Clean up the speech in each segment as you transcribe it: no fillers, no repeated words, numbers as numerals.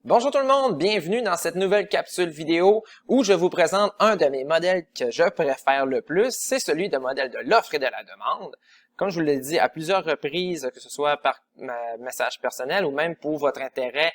Bonjour tout le monde, bienvenue dans cette nouvelle capsule vidéo où je vous présente un de mes modèles que je préfère le plus, c'est celui de modèle de l'offre et de la demande. Comme je vous l'ai dit à plusieurs reprises, que ce soit par message personnel ou même pour votre intérêt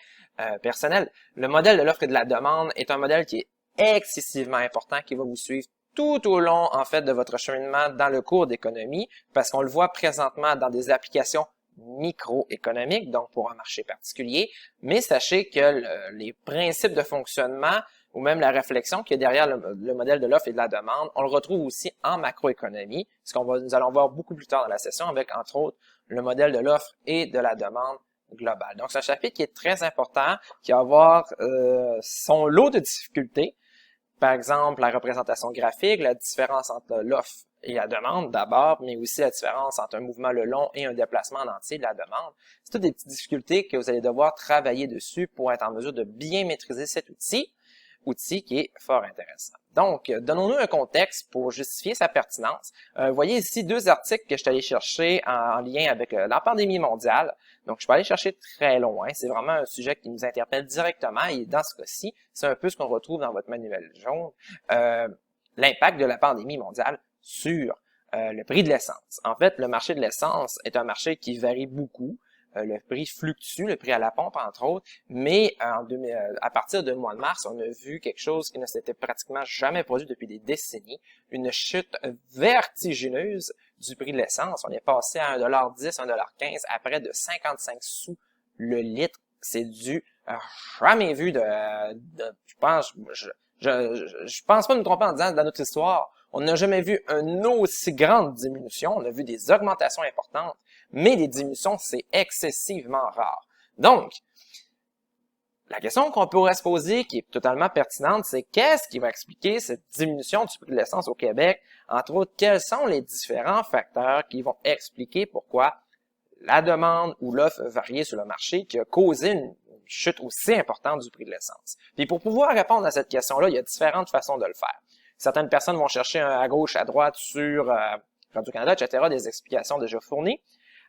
personnel, le modèle de l'offre et de la demande est un modèle qui est excessivement important, qui va vous suivre tout au long en fait de votre cheminement dans le cours d'économie, parce qu'on le voit présentement dans des applications microéconomique, donc pour un marché particulier, mais sachez que les principes de fonctionnement ou même la réflexion qui est derrière le modèle de l'offre et de la demande, on le retrouve aussi en macroéconomie, ce nous allons voir beaucoup plus tard dans la session avec, entre autres, le modèle de l'offre et de la demande globale. Donc, c'est un chapitre qui est très important, qui va avoir son lot de difficultés. Par exemple, la représentation graphique, la différence entre l'offre et la demande d'abord, mais aussi la différence entre un mouvement le long et un déplacement en entier de la demande. C'est toutes des petites difficultés que vous allez devoir travailler dessus pour être en mesure de bien maîtriser cet outil qui est fort intéressant. Donc, donnons-nous un contexte pour justifier sa pertinence. Vous voyez ici deux articles que je suis allé chercher en lien avec la pandémie mondiale. Donc, je peux aller chercher très loin. C'est vraiment un sujet qui nous interpelle directement et dans ce cas-ci, c'est un peu ce qu'on retrouve dans votre manuel jaune. L'impact de la pandémie mondiale sur le prix de l'essence. En fait, le marché de l'essence est un marché qui varie beaucoup. Le prix fluctue, le prix à la pompe, entre autres, mais à partir du mois de mars, on a vu quelque chose qui ne s'était pratiquement jamais produit depuis des décennies, une chute vertigineuse du prix de l'essence. On est passé à 1,10 $, 1,15 $, à près de 55 sous le litre. C'est du jamais vu je pense pas me tromper en disant dans notre histoire, on n'a jamais vu une aussi grande diminution. On a vu des augmentations importantes, mais des diminutions, c'est excessivement rare. Donc, la question qu'on pourrait se poser, qui est totalement pertinente, c'est qu'est-ce qui va expliquer cette diminution du prix de l'essence au Québec? Entre autres, quels sont les différents facteurs qui vont expliquer pourquoi la demande ou l'offre variée sur le marché qui a causé une chute aussi importante du prix de l'essence. Puis pour pouvoir répondre à cette question-là, il y a différentes façons de le faire. Certaines personnes vont chercher à gauche, à droite sur Radio-Canada, etc., des explications déjà fournies.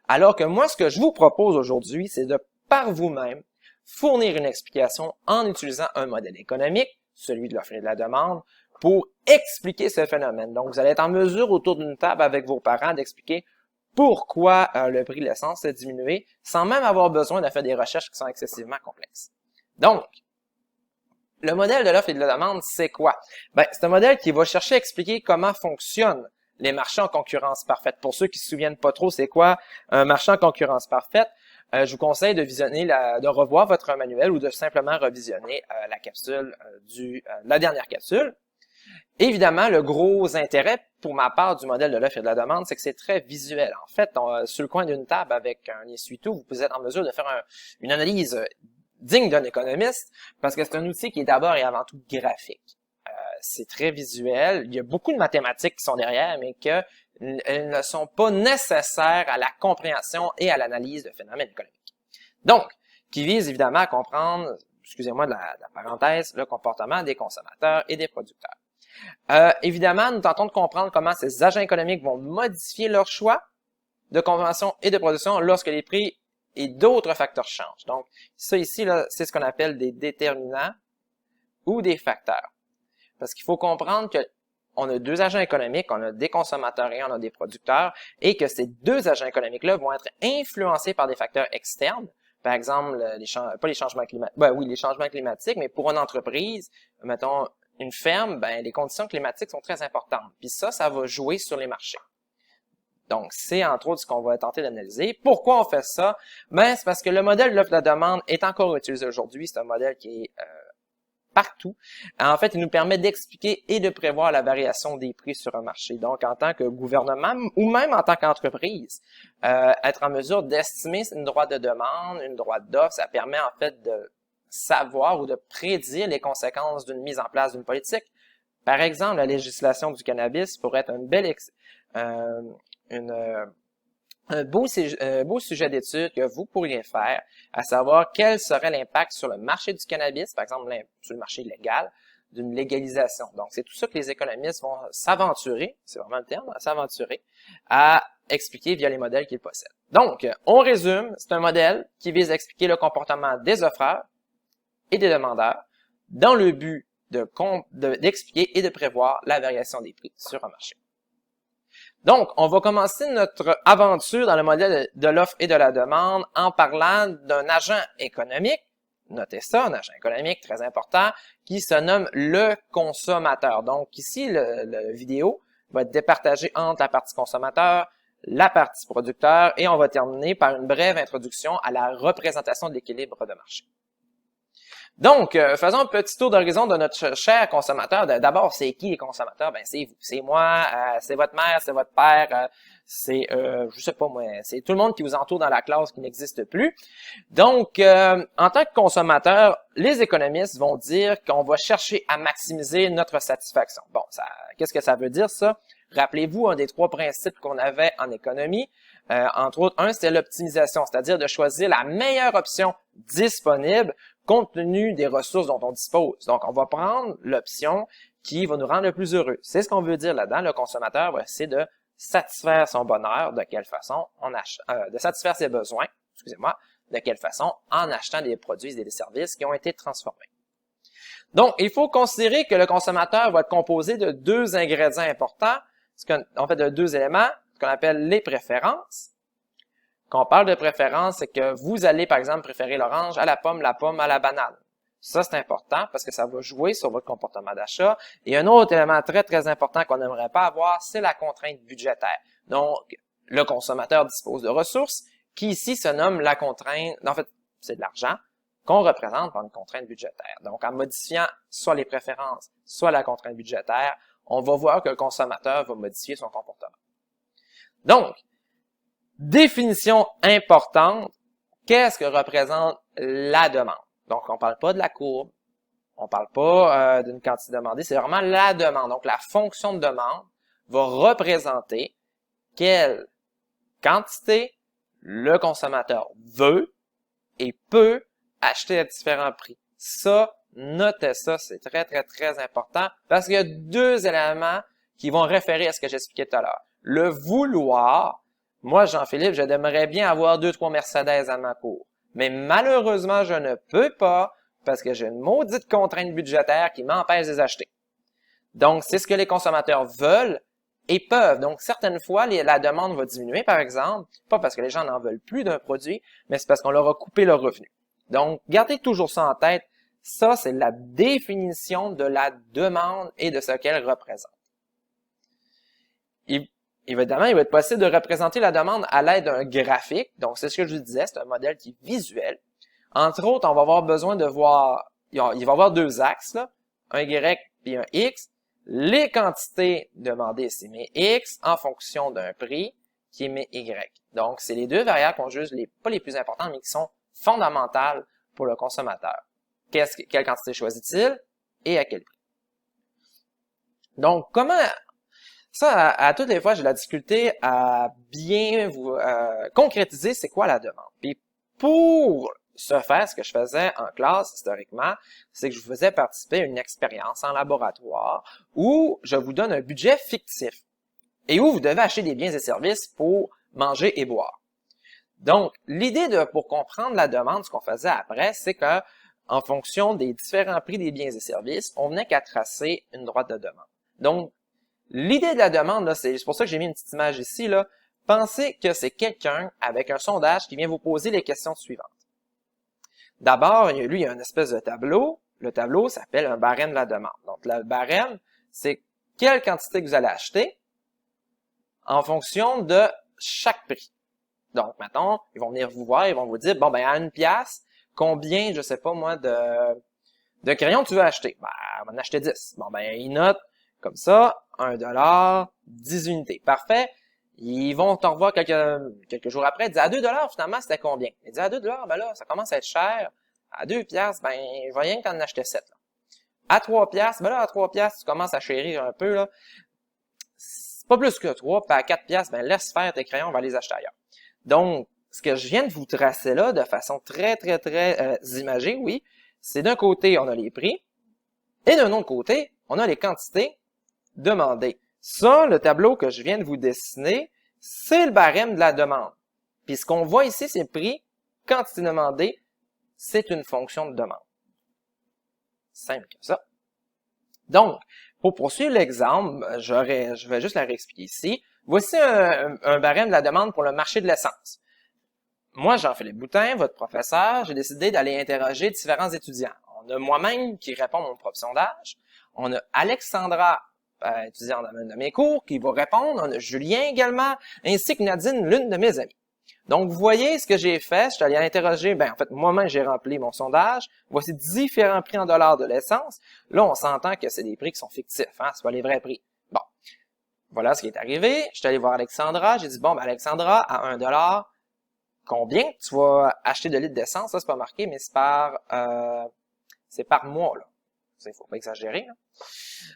Alors que moi, ce que je vous propose aujourd'hui, c'est de, par vous-même, fournir une explication en utilisant un modèle économique, celui de l'offre et de la demande, pour expliquer ce phénomène. Donc, vous allez être en mesure, autour d'une table avec vos parents, d'expliquer pourquoi le prix de l'essence a diminué, sans même avoir besoin de faire des recherches qui sont excessivement complexes. Donc, le modèle de l'offre et de la demande, c'est quoi? Ben, c'est un modèle qui va chercher à expliquer comment fonctionnent les marchés en concurrence parfaite. Pour ceux qui se souviennent pas trop, c'est quoi un marché en concurrence parfaite? Je vous conseille de visionner, de revoir votre manuel ou de simplement revisionner la capsule la dernière capsule. Évidemment, le gros intérêt pour ma part du modèle de l'offre et de la demande, c'est que c'est très visuel. En fait, sur le coin d'une table avec un essuie-tout, vous pouvez être en mesure de faire une analyse digne d'un économiste, parce que c'est un outil qui est d'abord et avant tout graphique. C'est très visuel. Il y a beaucoup de mathématiques qui sont derrière, mais qu'elles ne sont pas nécessaires à la compréhension et à l'analyse de phénomènes économiques. Donc, qui vise évidemment à comprendre, excusez-moi de la parenthèse, le comportement des consommateurs et des producteurs. Évidemment, nous tentons de comprendre comment ces agents économiques vont modifier leurs choix de consommation et de production lorsque les prix et d'autres facteurs changent. Donc, ça ici, là, c'est ce qu'on appelle des déterminants ou des facteurs. Parce qu'il faut comprendre que on a deux agents économiques, on a des consommateurs et on a des producteurs, et que ces deux agents économiques-là vont être influencés par des facteurs externes. Par exemple, les changements climatiques, les changements climatiques, mais pour une entreprise, mettons, une ferme, ben, les conditions climatiques sont très importantes. Puis ça va jouer sur les marchés. Donc, c'est entre autres ce qu'on va tenter d'analyser. Pourquoi on fait ça? Ben, c'est parce que le modèle de l'offre et de la demande est encore utilisé aujourd'hui. C'est un modèle qui est partout. En fait, il nous permet d'expliquer et de prévoir la variation des prix sur un marché. Donc, en tant que gouvernement ou même en tant qu'entreprise, être en mesure d'estimer une droite de demande, une droite d'offre, ça permet en fait de savoir ou de prédire les conséquences d'une mise en place d'une politique. Par exemple, la législation du cannabis pourrait être un beau sujet d'étude que vous pourriez faire, à savoir quel serait l'impact sur le marché du cannabis, par exemple sur le marché légal, d'une légalisation. Donc, c'est tout ça que les économistes vont s'aventurer, c'est vraiment le terme, s'aventurer, à expliquer via les modèles qu'ils possèdent. Donc, on résume, c'est un modèle qui vise à expliquer le comportement des offreurs et des demandeurs dans le but d'expliquer et de prévoir la variation des prix sur un marché. Donc, on va commencer notre aventure dans le modèle de l'offre et de la demande en parlant d'un agent économique, notez ça, un agent économique très important, qui se nomme le consommateur. Donc, ici, le vidéo va être départagé entre la partie consommateur, la partie producteur, et on va terminer par une brève introduction à la représentation de l'équilibre de marché. Donc, faisons un petit tour d'horizon de notre cher consommateur. D'abord, c'est qui les consommateurs? Ben, c'est vous, c'est moi, c'est votre mère, c'est votre père, c'est, je sais pas moi, c'est tout le monde qui vous entoure dans la classe qui n'existe plus. Donc, en tant que consommateur, les économistes vont dire qu'on va chercher à maximiser notre satisfaction. Bon, qu'est-ce que ça veut dire ça? Rappelez-vous un des 3 principes qu'on avait en économie. Entre autres, un, c'était l'optimisation, c'est-à-dire de choisir la meilleure option disponible compte tenu des ressources dont on dispose. Donc, on va prendre l'option qui va nous rendre le plus heureux. C'est ce qu'on veut dire là-dedans. Le consommateur va essayer de satisfaire son bonheur, de quelle façon de satisfaire ses besoins, excusez-moi, de quelle façon en achetant des produits et des services qui ont été transformés. Donc, il faut considérer que le consommateur va être composé de 2 ingrédients importants, en fait de 2 éléments, ce qu'on appelle les préférences. Quand on parle de préférence, c'est que vous allez, par exemple, préférer l'orange à la pomme à la banane. Ça, c'est important parce que ça va jouer sur votre comportement d'achat. Et un autre élément très, très important qu'on n'aimerait pas avoir, c'est la contrainte budgétaire. Donc, le consommateur dispose de ressources qui ici se nomment la contrainte, en fait, c'est de l'argent qu'on représente par une contrainte budgétaire. Donc, en modifiant soit les préférences, soit la contrainte budgétaire, on va voir que le consommateur va modifier son comportement. Donc, définition importante, qu'est-ce que représente la demande? Donc, on ne parle pas de la courbe, on ne parle pas d'une quantité demandée, c'est vraiment la demande. Donc, la fonction de demande va représenter quelle quantité le consommateur veut et peut acheter à différents prix. Ça, notez ça, c'est très, très, très important parce qu'il y a 2 éléments qui vont référer à ce que j'expliquais tout à l'heure. Le vouloir. Moi, Jean-Philippe, j'aimerais bien avoir 2-3 Mercedes à ma cour. Mais malheureusement, je ne peux pas parce que j'ai une maudite contrainte budgétaire qui m'empêche de les acheter. Donc, c'est ce que les consommateurs veulent et peuvent. Donc, certaines fois, la demande va diminuer, par exemple, pas parce que les gens n'en veulent plus d'un produit, mais c'est parce qu'on leur a coupé leur revenu. Donc, gardez toujours ça en tête. Ça, c'est la définition de la demande et de ce qu'elle représente. Évidemment, il va être possible de représenter la demande à l'aide d'un graphique. Donc, c'est ce que je vous disais, c'est un modèle qui est visuel. Entre autres, on va avoir besoin de voir, il va y avoir 2 axes, là, un Y et un X. Les quantités demandées, c'est mes X en fonction d'un prix qui est mes Y. Donc, c'est les 2 variables qu'on juge pas les plus importantes, mais qui sont fondamentales pour le consommateur. Quelle quantité choisit-il et à quel prix? Donc, comment... Ça, à toutes les fois, j'ai la difficulté à bien vous concrétiser c'est quoi la demande. Puis pour ce faire, ce que je faisais en classe historiquement, c'est que je vous faisais participer à une expérience en laboratoire où je vous donne un budget fictif et où vous devez acheter des biens et services pour manger et boire. Donc, l'idée pour comprendre la demande, ce qu'on faisait après, c'est que en fonction des différents prix des biens et services, on venait qu'à tracer une droite de demande. Donc, l'idée de la demande, c'est pour ça que j'ai mis une petite image ici, là. Pensez que c'est quelqu'un avec un sondage qui vient vous poser les questions suivantes. D'abord, lui, il y a une espèce de tableau. Le tableau s'appelle un barème de la demande. Donc, le barème, c'est quelle quantité que vous allez acheter en fonction de chaque prix. Donc, mettons, ils vont venir vous voir, ils vont vous dire, bon, ben, à 1 pièce, combien, je sais pas moi, de crayons tu veux acheter? Ben, on va en acheter 10. Bon, ben, ils notent comme ça, 1$, 10 unités. Parfait. Ils vont te revoir quelques jours après. Ils disent, à 2$, finalement, c'était combien? Ils disent, à 2$, ben là, ça commence à être cher. À 2$, ben, je vois rien que t'en achetais 7, là. À 3$, ben là, à 3$, tu commences à chérir un peu, là. C'est pas plus que 3, puis à 4$, ben, laisse faire tes crayons, on va les acheter ailleurs. Donc, ce que je viens de vous tracer là, de façon très, très, très imagée, oui, c'est d'un côté, on a les prix, et d'un autre côté, on a les quantités demandées. Ça, le tableau que je viens de vous dessiner, c'est le barème de la demande. Puis ce qu'on voit ici, c'est le prix, quantité demandée, c'est une fonction de demande. Simple que ça. Donc, pour poursuivre l'exemple, je vais juste la réexpliquer ici. Voici un barème de la demande pour le marché de l'essence. Moi, Jean-Philippe Boutin, votre professeur, j'ai décidé d'aller interroger différents étudiants. On a moi-même qui répond à mon propre sondage. On a Alexandra, étudiante dans un de mes cours, qui va répondre. On a Julien également, ainsi que Nadine, l'une de mes amies. Donc, vous voyez ce que j'ai fait. Je suis allé interroger, en fait, moi-même, j'ai rempli mon sondage. Voici différents prix en dollars de l'essence. Là, on s'entend que c'est des prix qui sont fictifs, hein, c'est pas les vrais prix. Bon. Voilà ce qui est arrivé. Je suis allé voir Alexandra. J'ai dit, bon, Alexandra, à 1 dollar, combien tu vas acheter de litres d'essence? Ça, c'est pas marqué, mais c'est par mois, là. Il faut pas exagérer, là.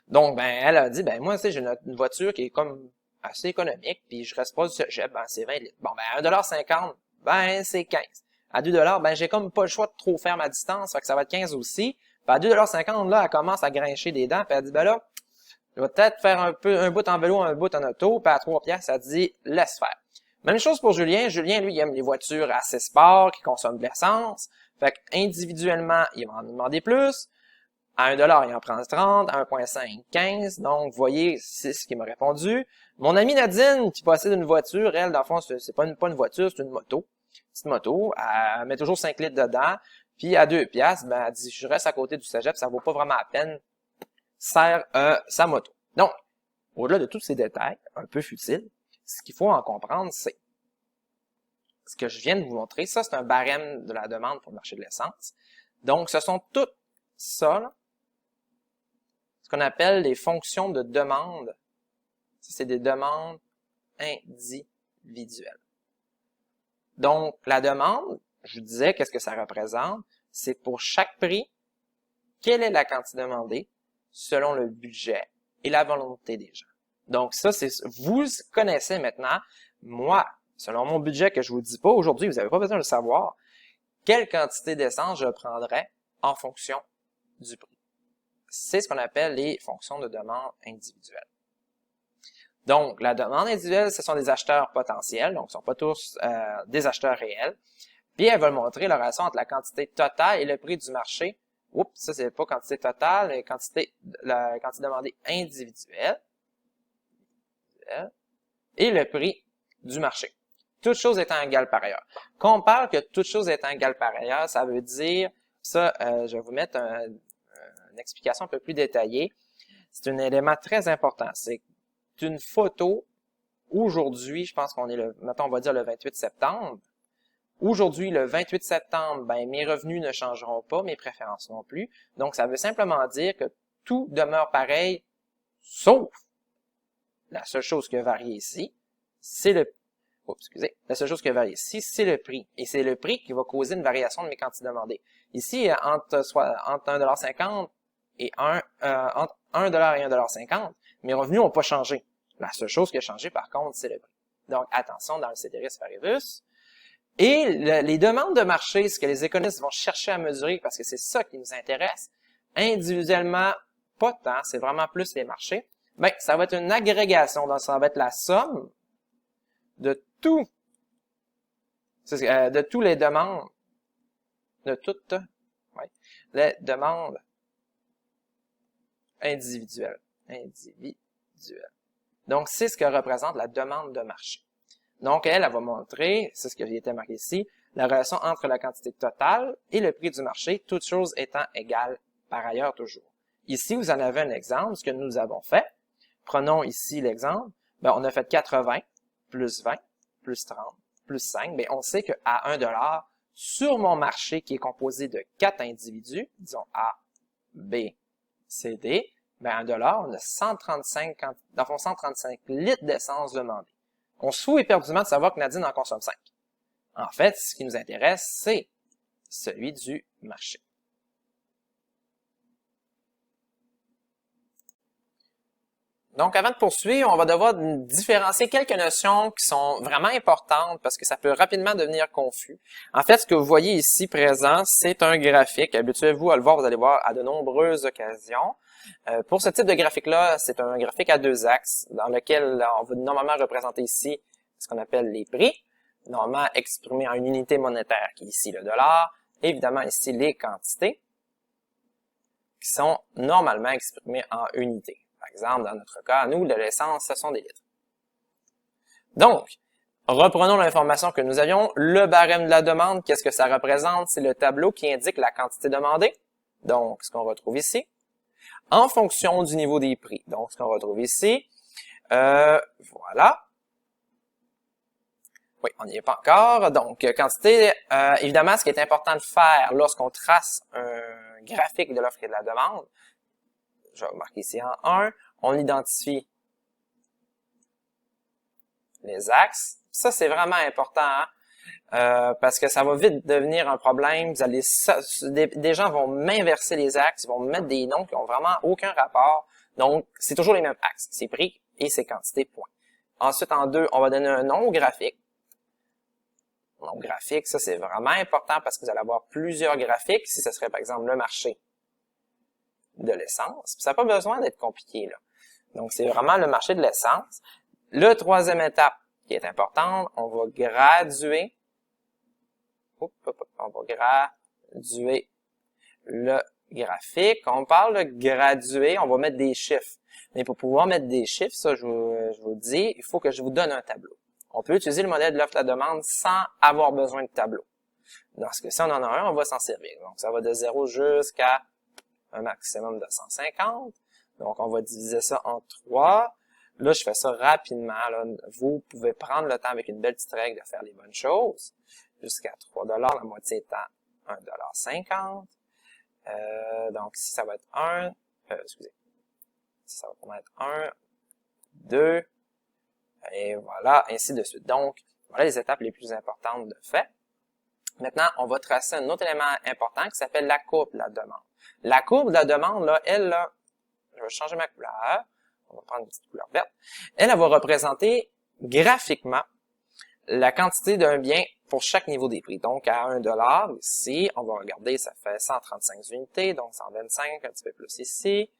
Donc, elle a dit, moi, tu sais, j'ai une voiture qui est comme assez économique, puis je reste pas du cégep, c'est 20 litres. Bon, 1,50 $, c'est 15. À 2 $, j'ai comme pas le choix de trop faire ma distance, fait que ça va être 15 aussi. Puis à 2,50 $, là, elle commence à grincher des dents, puis elle dit, là, je vais peut-être faire un bout en vélo, un bout en auto, puis à 3 piastres, elle dit, laisse faire. Même chose pour Julien. Julien, lui, il aime les voitures assez sport, qui consomment de l'essence. Fait que, individuellement, il va en demander plus. À 1 $, il en prend 30, à 1,5, 15. Donc, vous voyez, c'est ce qu'il m'a répondu. Mon amie Nadine, qui possède une voiture, elle, dans le fond, c'est pas une voiture, c'est une moto. Petite moto. Elle met toujours 5 litres dedans. Puis, à 2 piastres, elle dit, je reste à côté du cégep, ça vaut pas vraiment la peine. Sert sa moto. Donc, au-delà de tous ces détails, un peu futiles, ce qu'il faut en comprendre, c'est ce que je viens de vous montrer. Ça, c'est un barème de la demande pour le marché de l'essence. Donc, ce sont tout ça, là, ce qu'on appelle les fonctions de demande. Ça, c'est des demandes individuelles. Donc, la demande, je vous disais, qu'est-ce que ça représente? C'est pour chaque prix, quelle est la quantité demandée selon le budget et la volonté des gens. Donc, ça, vous connaissez maintenant, moi, selon mon budget que je vous dis pas aujourd'hui, vous n'avez pas besoin de le savoir, quelle quantité d'essence je prendrais en fonction du prix. C'est ce qu'on appelle les fonctions de demande individuelles. Donc, la demande individuelle, ce sont des acheteurs potentiels, donc ce ne sont pas tous des acheteurs réels. Puis, elles veulent montrer la relation entre la quantité totale et le prix du marché. Oups, ça, c'est pas quantité totale, mais la quantité demandée individuelle. Et le prix du marché. Toute chose étant égale par ailleurs. Quand on parle que toute chose étant égale par ailleurs, ça veut dire, ça, je vais vous mettre une explication un peu plus détaillée. C'est un élément très important. C'est une photo, aujourd'hui, je pense qu'on est mettons, on va dire le 28 septembre. Aujourd'hui, le 28 septembre, mes revenus ne changeront pas, mes préférences non plus. Donc, ça veut simplement dire que tout demeure pareil, sauf la seule chose qui a varié ici, c'est la seule chose qui a varié ici, c'est le prix. Et c'est le prix qui va causer une variation de mes quantités demandées. Ici, entre 1,50 $et entre 1 $ et 1,50 $, mes revenus n'ont pas changé. La seule chose qui a changé, par contre, c'est le prix. Donc, attention dans le ceteris paribus. Et les demandes de marché, ce que les économistes vont chercher à mesurer, parce que c'est ça qui nous intéresse, individuellement, pas tant, c'est vraiment plus les marchés, ça va être une agrégation, donc ça va être la somme de toutes les demandes, les demandes individuelles. Donc, c'est ce que représente la demande de marché. Donc, elle va montrer, c'est ce qui a été marqué ici, la relation entre la quantité totale et le prix du marché, toutes choses étant égales par ailleurs toujours. Ici, vous en avez un exemple, ce que nous avons fait. Prenons ici l'exemple. On a fait 80 plus 20 plus 30 plus 5. On sait qu'à 1 $, sur mon marché qui est composé de 4 individus, disons A, B, C, D, à 1 $, on a 135 litres d'essence demandés. On se fout éperdument de savoir que Nadine en consomme 5. En fait, ce qui nous intéresse, c'est celui du marché. Donc, avant de poursuivre, on va devoir différencier quelques notions qui sont vraiment importantes parce que ça peut rapidement devenir confus. En fait, ce que vous voyez ici présent, c'est un graphique. Habituez-vous à le voir, vous allez voir à de nombreuses occasions. Pour ce type de graphique-là, c'est un graphique à 2 axes dans lequel on va normalement représenter ici ce qu'on appelle les prix, normalement exprimé en une unité monétaire qui est ici le dollar, et évidemment ici les quantités, qui sont normalement exprimés en unités. Par exemple, dans notre cas, nous, de l'essence, ce sont des litres. Donc, reprenons l'information que nous avions. Le barème de la demande, qu'est-ce que ça représente? C'est le tableau qui indique la quantité demandée. Donc, ce qu'on retrouve ici. En fonction du niveau des prix. Donc, ce qu'on retrouve ici. Voilà. Oui, on n'y est pas encore. Donc, quantité, évidemment, ce qui est important de faire lorsqu'on trace un graphique de l'offre et de la demande, je vais marquer ici en 1, on identifie les axes. Ça, c'est vraiment important, hein, parce que ça va vite devenir un problème. Vous allez, des gens vont m'inverser les axes, ils vont me mettre des noms qui ont vraiment aucun rapport. Donc, c'est toujours les mêmes axes, c'est prix et c'est quantité, point. Ensuite, en 2, on va donner un nom au graphique. Nom graphique, ça, c'est vraiment important parce que vous allez avoir plusieurs graphiques. Si ce serait, par exemple, le marché de l'essence. Ça n'a pas besoin d'être compliqué, là. Donc, c'est vraiment le marché de l'essence. Le troisième étape qui est importante, on va graduer. On va graduer le graphique. Quand on parle de graduer, on va mettre des chiffres. Mais pour pouvoir mettre des chiffres, ça, je vous dis, il faut que je vous donne un tableau. On peut utiliser le modèle de l'offre et la demande sans avoir besoin de tableau. Dans ce cas-ci, on en a un, on va s'en servir. Donc, ça va de 0 jusqu'à un maximum de 150. Donc, on va diviser ça en 3. Là, je fais ça rapidement. Là. Vous pouvez prendre le temps avec une belle petite règle de faire les bonnes choses. Jusqu'à 3 $, la moitié étant 1,50 $. Donc, ici, ça va être 1. Excusez. Ici, ça va être 1, 2, et voilà, ainsi de suite. Donc, voilà les étapes les plus importantes de fait. Maintenant, on va tracer un autre élément important qui s'appelle la courbe de la demande. La courbe de la demande, là, elle, là, je vais changer ma couleur. On va prendre une petite couleur verte. Elle va représenter graphiquement la quantité d'un bien pour chaque niveau des prix. Donc, à 1 $, ici, on va regarder, ça fait 135 unités, donc 125, un petit peu plus ici.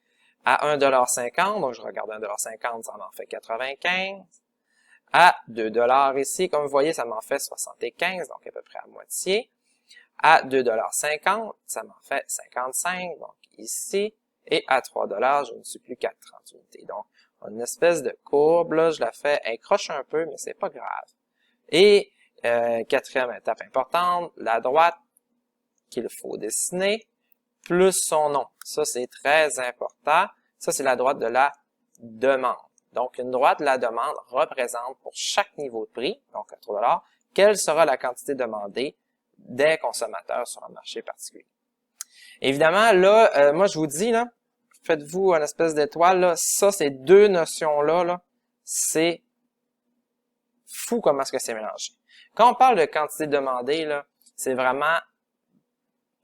À 1,50 $, donc je regarde 1,50 $, ça m'en fait 95. À 2 $ ici, comme vous voyez, ça m'en fait 75, donc à peu près à moitié. À 2,50 $, ça m'en fait 55, donc ici. Et à 3 $, je ne suis plus qu'à 30 unités. Donc, on a une espèce de courbe, là, je la fais, elle croche un peu, mais c'est pas grave. Et quatrième étape importante, la droite qu'il faut dessiner, plus son nom. Ça, c'est très important. Ça, c'est la droite de la demande. Donc, une droite de la demande représente pour chaque niveau de prix, donc à 3 $, quelle sera la quantité demandée des consommateurs sur un marché particulier. Évidemment, là, moi, je vous dis, là, faites-vous une espèce d'étoile, là, ça, ces deux notions-là, là, c'est fou comment est-ce que c'est mélangé. Quand on parle de quantité demandée, là, c'est vraiment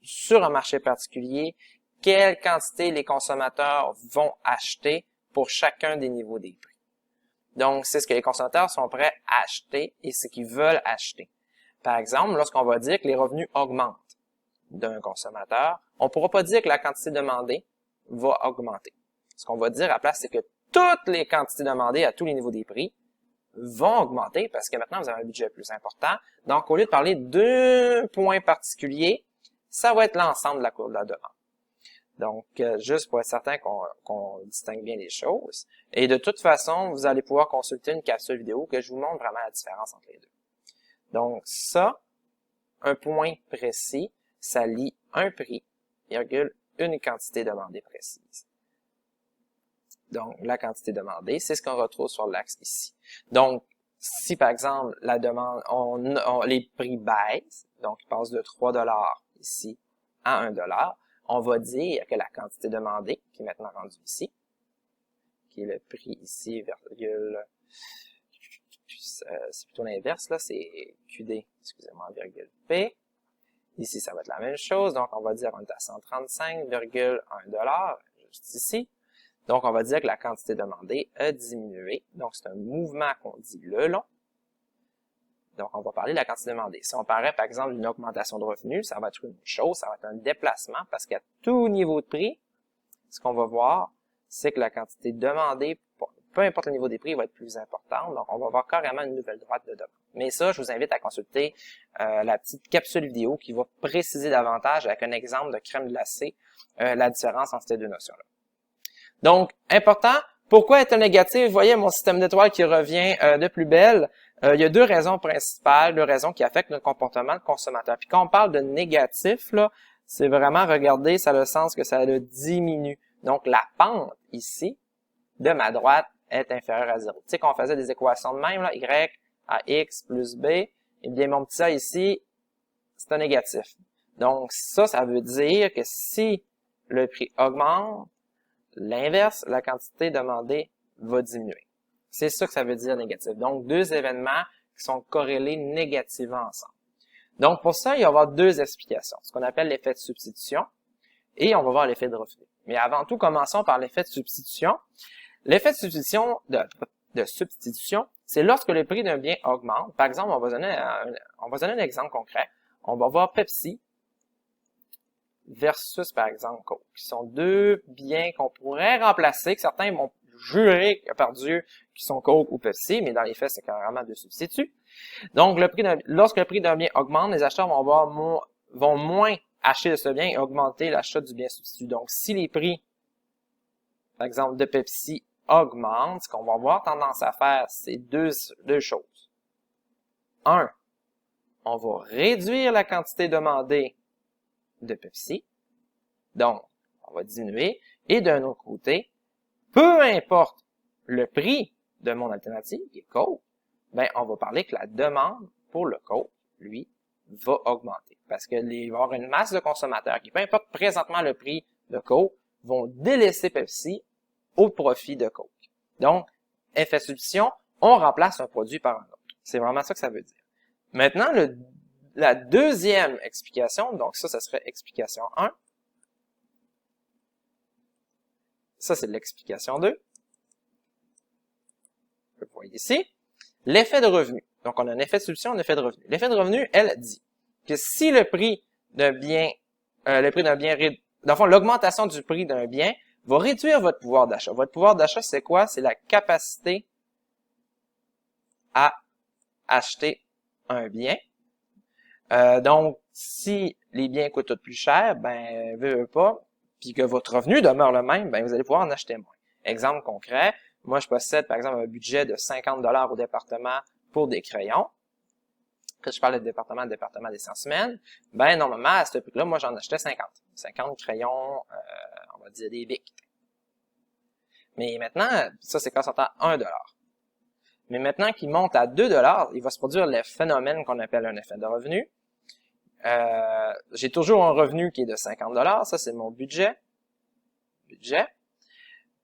sur un marché particulier, quelle quantité les consommateurs vont acheter pour chacun des niveaux des prix. Donc, c'est ce que les consommateurs sont prêts à acheter et ce qu'ils veulent acheter. Par exemple, lorsqu'on va dire que les revenus augmentent d'un consommateur, on ne pourra pas dire que la quantité demandée va augmenter. Ce qu'on va dire à la place, c'est que toutes les quantités demandées à tous les niveaux des prix vont augmenter parce que maintenant, vous avez un budget plus important. Donc, au lieu de parler d'un point particulier, ça va être l'ensemble de la courbe de la demande. Donc, juste pour être certain qu'on distingue bien les choses. Et de toute façon, vous allez pouvoir consulter une capsule vidéo que je vous montre vraiment la différence entre les deux. Donc, ça, un point précis, ça lie un prix, virgule, une quantité demandée précise. Donc, la quantité demandée, c'est ce qu'on retrouve sur l'axe ici. Donc, si par exemple, la demande, les prix baissent, donc ils passent de 3 $ ici à 1 $, on va dire que la quantité demandée, qui est maintenant rendue ici, qui est le prix ici, virgule, c'est plutôt l'inverse, là, c'est QD, excusez-moi, virgule P. Ici, ça va être la même chose, donc on va dire qu'on est à 135,1 $, juste ici. Donc, on va dire que la quantité demandée a diminué. Donc, c'est un mouvement qu'on dit le long. Donc, on va parler de la quantité demandée. Si on parlait, par exemple, d'une augmentation de revenus, ça va être une chose, ça va être un déplacement, parce qu'à tout niveau de prix, ce qu'on va voir, c'est que la quantité demandée peu importe le niveau des prix, il va être plus important. Donc, on va avoir carrément une nouvelle droite de demande. Mais ça, je vous invite à consulter la petite capsule vidéo qui va préciser davantage avec un exemple de crème glacée la différence entre ces deux notions-là. Donc, important, pourquoi est-elle négative? Vous voyez mon système d'étoiles qui revient de plus belle. Il y a deux raisons principales, deux raisons qui affectent notre comportement de consommateur. Puis quand on parle de négatif, là, c'est vraiment, regardez, ça a le sens que ça le diminue. Donc, la pente ici, de ma droite, est inférieure à 0. Tu sais, quand on faisait des équations de même, là, y à x plus b, eh bien, mon petit a ici, c'est un négatif. Donc, ça veut dire que si le prix augmente, l'inverse, la quantité demandée va diminuer. C'est ça que ça veut dire négatif. Donc, deux événements qui sont corrélés négativement ensemble. Donc, pour ça, il va y avoir deux explications. Ce qu'on appelle l'effet de substitution et on va voir l'effet de revenu. Mais avant tout, commençons par l'effet de substitution. L'effet de substitution, c'est lorsque le prix d'un bien augmente. Par exemple, on va donner un exemple concret. On va voir Pepsi versus, par exemple, Coke, qui sont deux biens qu'on pourrait remplacer, que certains vont jurer par Dieu qu'ils sont Coke ou Pepsi, mais dans les faits, c'est carrément deux substituts. Donc, lorsque le prix d'un bien augmente, les acheteurs vont moins acheter de ce bien et augmenter l'achat du bien substitut. Donc, si les prix, par exemple, de Pepsi augmentent, ce qu'on va avoir tendance à faire, c'est deux choses. Un, on va réduire la quantité demandée de Pepsi. Donc, on va diminuer. Et d'un autre côté, peu importe le prix de mon alternative, qui est Coke, ben, on va parler que la demande pour le Coke, lui, va augmenter. Parce qu'il va y avoir une masse de consommateurs qui, peu importe présentement le prix de Coke, vont délaisser Pepsi au profit de Coke. Donc, effet substitution, on remplace un produit par un autre. C'est vraiment ça que ça veut dire. Maintenant, la deuxième explication, donc ça serait explication 1. Ça, c'est l'explication 2. Vous voyez ici. L'effet de revenu. Donc, on a un effet de substitution, un effet de revenu. L'effet de revenu, elle dit que si le prix d'un bien, dans le fond, l'augmentation du prix d'un bien va réduire votre pouvoir d'achat. Votre pouvoir d'achat, c'est quoi? C'est la capacité à acheter un bien. Donc, si les biens coûtent tout plus cher, ben, veut pas, puis que votre revenu demeure le même, ben, vous allez pouvoir en acheter moins. Exemple concret, moi, je possède, par exemple, un budget de 50 $ au département pour des crayons. Quand je parle de département des sciences humaines, ben, normalement, à ce prix-là, moi, j'en achetais 50. 50 crayons, on va dire des bics. Mais maintenant, ça, c'est quand ça à 1 $. Mais maintenant qu'il monte à 2 $, il va se produire le phénomène qu'on appelle un effet de revenu. J'ai toujours un revenu qui est de 50 $. Ça, c'est mon budget.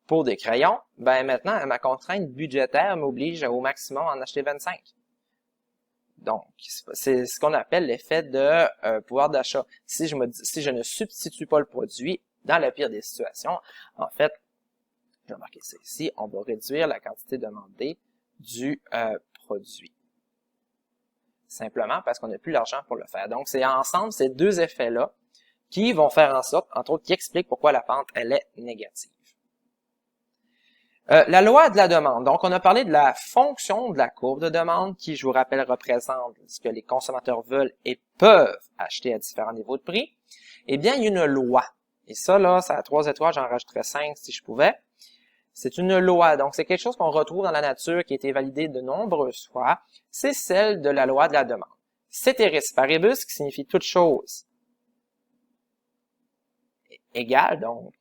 Pour des crayons, ben maintenant, ma contrainte budgétaire m'oblige au maximum à en acheter 25. Donc, c'est ce qu'on appelle l'effet de pouvoir d'achat. Si je ne substitue pas le produit, dans la pire des situations, en fait, je vais marquer ça ici, on va réduire la quantité demandée du produit. Simplement parce qu'on n'a plus l'argent pour le faire. Donc, c'est ensemble ces deux effets-là qui vont faire en sorte, entre autres, qui expliquent pourquoi la pente, elle est négative. La loi de la demande. Donc, on a parlé de la fonction de la courbe de demande qui, je vous rappelle, représente ce que les consommateurs veulent et peuvent acheter à différents niveaux de prix. Eh bien, il y a une loi. Et ça, là, ça a 3 étoiles, j'en rajouterais 5 si je pouvais. C'est une loi. Donc, c'est quelque chose qu'on retrouve dans la nature qui a été validé de nombreuses fois. C'est celle de la loi de la demande. Ceteris paribus, qui signifie toute chose égale, donc,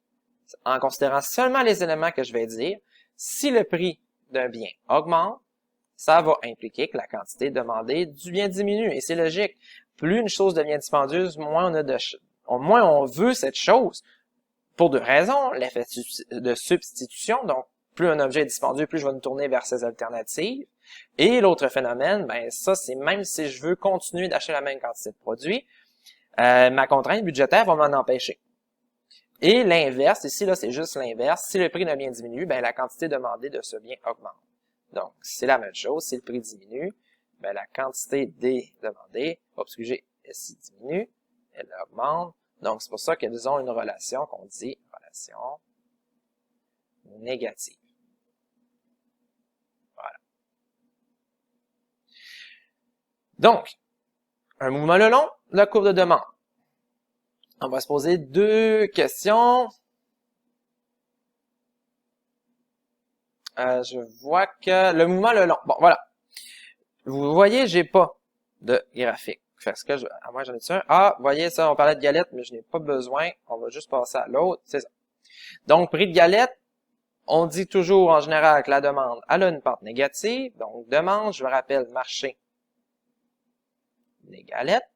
en considérant seulement les éléments que je vais dire, si le prix d'un bien augmente, ça va impliquer que la quantité demandée du bien diminue. Et c'est logique. Plus une chose devient dispendieuse, moins on veut cette chose. Pour deux raisons. L'effet de substitution, donc plus un objet est dispendieux, plus je vais me tourner vers ses alternatives. Et l'autre phénomène, ben ça, c'est même si je veux continuer d'acheter la même quantité de produits, ma contrainte budgétaire va m'en empêcher. Et l'inverse, ici, là, c'est juste l'inverse. Si le prix d'un bien diminue, ben, la quantité demandée de ce bien augmente. Donc, c'est la même chose. Si le prix diminue, ben, la quantité demandée, SI diminue, elle augmente. Donc, c'est pour ça qu'ils ont une relation qu'on dit relation négative. Donc, un mouvement le long, la courbe de demande. On va se poser deux questions. Je vois que le mouvement le long. Bon, voilà. Vous voyez, j'ai pas de graphique. Fait ce que je, à moi, j'en ai un. Ah, vous voyez ça, on parlait de galette, mais je n'ai pas besoin. On va juste passer à l'autre. C'est ça. Donc, prix de galette, on dit toujours en général que la demande, elle a une pente négative. Donc, demande, je vous rappelle, marché des galettes.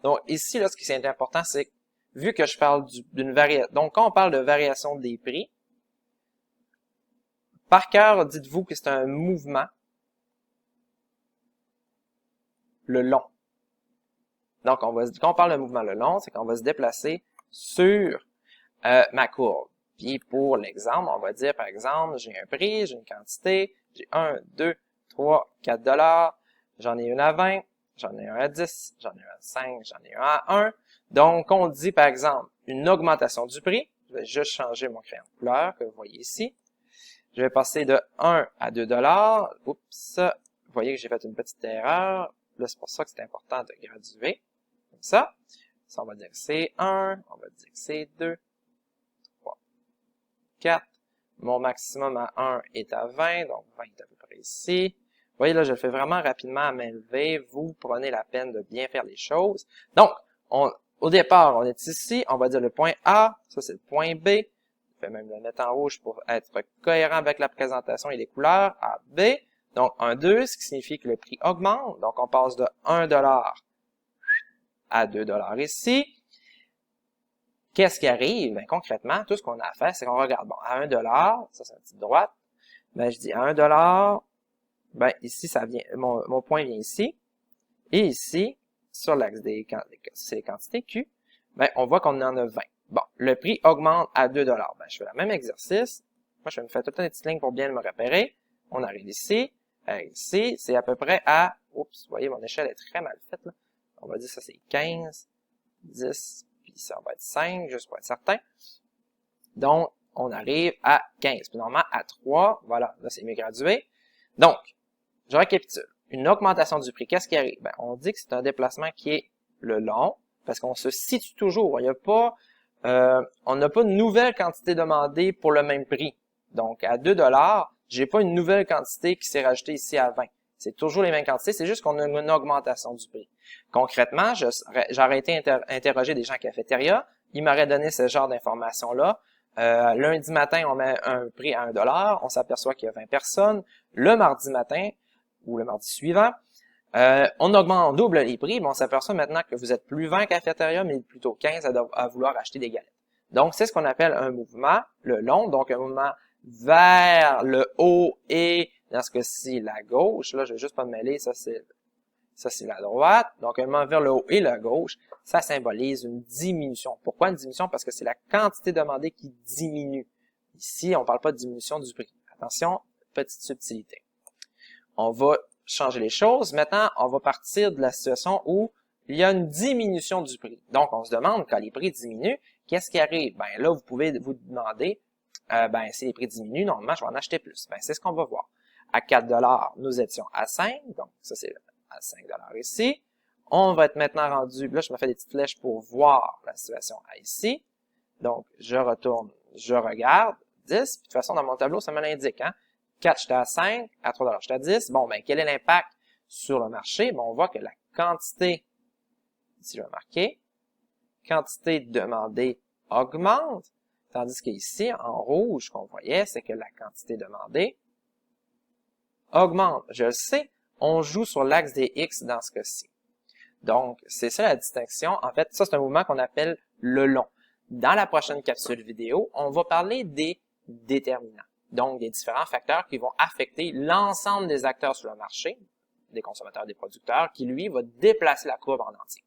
Donc, ici, là, ce qui est important, c'est que, vu que je parle d'une variation, donc quand on parle de variation des prix, par cœur, dites-vous que c'est un mouvement le long. Donc, quand on parle de mouvement le long, c'est qu'on va se déplacer sur ma courbe. Puis, pour l'exemple, on va dire, par exemple, j'ai un prix, j'ai une quantité, j'ai 1, 2, 3, 4 $, j'en ai une à 20, j'en ai un à 10, j'en ai un à 5, j'en ai un à 1. Donc, on dit, par exemple, une augmentation du prix. Je vais juste changer mon crayon de couleur que vous voyez ici. Je vais passer de 1 à 2 $. Oups, vous voyez que j'ai fait une petite erreur. Là, c'est pour ça que c'est important de graduer. Comme ça. Ça, on va dire que c'est 1, on va dire que c'est 2, 3, 4. Mon maximum à 1 est à 20, donc 20 est à peu près ici. Vous voyez, là, je le fais vraiment rapidement à main levée. Vous prenez la peine de bien faire les choses. Donc, au départ, on est ici. On va dire le point A. Ça, c'est le point B. Je vais même le mettre en rouge pour être cohérent avec la présentation et les couleurs. A, B. Donc, 1, 2, ce qui signifie que le prix augmente. Donc, on passe de 1 $ à 2 $ ici. Qu'est-ce qui arrive? Ben, concrètement, tout ce qu'on a à faire, c'est qu'on regarde. Bon, à 1 $, ça c'est la petite droite. Ben, je dis à 1 $, ben, ici, ça vient, mon point vient ici. Et ici, sur l'axe des quantités Q, ben, on voit qu'on en a 20. Bon, le prix augmente à 2 $. Ben, je fais le même exercice. Moi, je vais me faire tout le temps des petites lignes pour bien me repérer. On arrive ici. Ici, c'est à peu près à, oups, vous voyez, mon échelle est très mal faite, là. On va dire ça, c'est 15, 10, puis ça va être 5, juste pour être certain. Donc, on arrive à 15. Puis normalement, à 3, voilà, là, c'est mieux gradué. Donc, je récapitule. Une augmentation du prix, qu'est-ce qui arrive? Ben, on dit que c'est un déplacement qui est le long, parce qu'on se situe toujours. Il n'y a pas, on n'a pas de nouvelle quantité demandée pour le même prix. Donc, à 2 $, j'ai pas une nouvelle quantité qui s'est rajoutée ici à 20. C'est toujours les mêmes quantités, c'est juste qu'on a une augmentation du prix. Concrètement, j'aurais été interroger des gens à cafétéria, ils m'auraient donné ce genre d'informations-là. Lundi matin, on met un prix à 1 $, on s'aperçoit qu'il y a 20 personnes. Le mardi matin, ou le mardi suivant, on augmente, on double les prix, mais on s'aperçoit maintenant que vous êtes plus 20 cafétéria, mais plutôt 15 à vouloir acheter des galettes. Donc, c'est ce qu'on appelle un mouvement, le long, donc un mouvement vers le haut et, dans ce cas-ci, la gauche. Là, je vais juste pas me mêler, ça c'est la droite. Donc, un mouvement vers le haut et la gauche, ça symbolise une diminution. Pourquoi une diminution? Parce que c'est la quantité demandée qui diminue. Ici, on ne parle pas de diminution du prix. Attention, petite subtilité. On va changer les choses. Maintenant, on va partir de la situation où il y a une diminution du prix. Donc, on se demande, quand les prix diminuent, qu'est-ce qui arrive? Ben là, vous pouvez vous demander, ben si les prix diminuent, normalement, je vais en acheter plus. Ben, c'est ce qu'on va voir. À 4 $, nous étions à 5. Donc, ça, c'est à 5 $ ici. On va être maintenant rendu, là, je me fais des petites flèches pour voir la situation à ici. Donc, je retourne, je regarde, 10. Puis, de toute façon, dans mon tableau, ça me l'indique, hein. 4, j'étais à 5, à 3 $, j'étais à 10. Bon, ben, quel est l'impact sur le marché? Bon, on voit que la quantité, ici, je vais marquer, quantité demandée augmente, tandis qu'ici, en rouge, ce qu'on voyait, c'est que la quantité demandée augmente. Je le sais, on joue sur l'axe des X dans ce cas-ci. Donc, c'est ça la distinction. En fait, ça, c'est un mouvement qu'on appelle le long. Dans la prochaine capsule vidéo, on va parler des déterminants. Donc, des différents facteurs qui vont affecter l'ensemble des acteurs sur le marché, des consommateurs, des producteurs, qui, lui, va déplacer la courbe en entier.